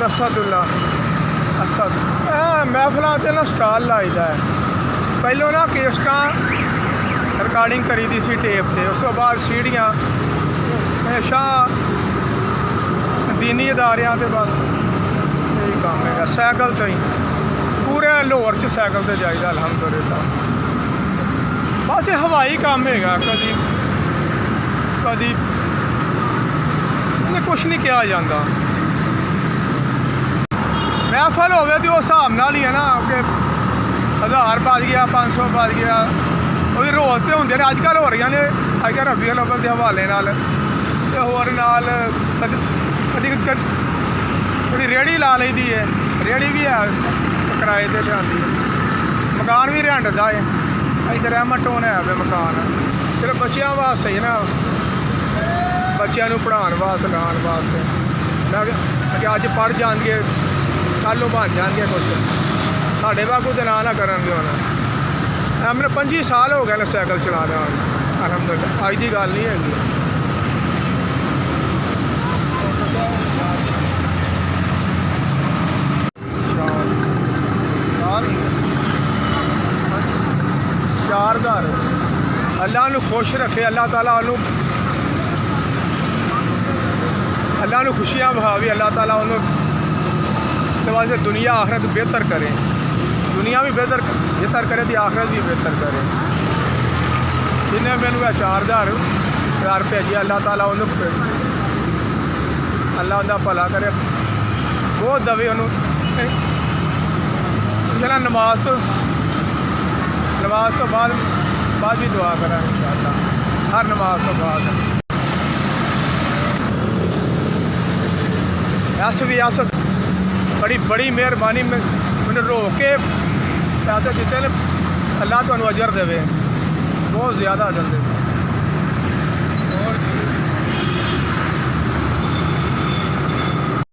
असदुल्ला असद महफलों से ना स्टाल लाईदा है। पहलों ना केस्टा रिकॉर्डिंग करी दी सी टेप से, उस तो बाद सीढ़ियाँ हमेशा दीनी अदारियां से बस यही काम है। सैकल तो ही पूरे लाहौर च सैकल से जाइदा अलहमदुलिल्लाह। बस ये हवाई काम है, कभी कभी कुछ नहीं किया जाता। महफल होवे तो उस हिसाब नाल ही है ना कि 1000 बज गया 500 बज गया, वो रोज़ तो होंगे ने अजकल हो रही ने अजकल रबीउल अव्वल के हवाले नाल ते होर नाल थोड़ी रेहड़ी ला ली दी है। रेहड़ी भी है किराए पर लियांदी है। मकान भी रेंट दा है, इधर रहमत होने है मकान सिर्फ बच्चों वास्ते ही ना, बच्चों को पढ़ाने वास्ते लाने वास्ते कि अज पढ़ जाएंगे कल बन जाएंगे कुछ साढ़े वागू तो ना करेंगे। हम मैंने 25 साल हो गए सैकल चला रहा अलहमदुलिल्लाह, अज की गल नहीं है। 4 घर अल्लाह नू खुश रखे, अल्लाह ताला अल्लाह नू खुशियाँ बहावे, अल्लाह ताला उन्होंने वास्ते दुनिया आखरत बेहतर करे, दुनिया भी बेहतर करे तो आखरत भी बेहतर करे। जिन्हें मैंने 4000 भेजे अल्लाह ताला उन्होंने अल्लाह उनका भला करे, बहुत दवे उन्होंने जरा नमाज तो बाद भी दुआ करा इंशाअल्लाह, हर नमाज तो बाद। अस बड़ी मेहरबानी मैंने रोक के पैसे दिते ने, अल्लाह तुहानू अजर देवे, बहुत ज़्यादा अजर देवे।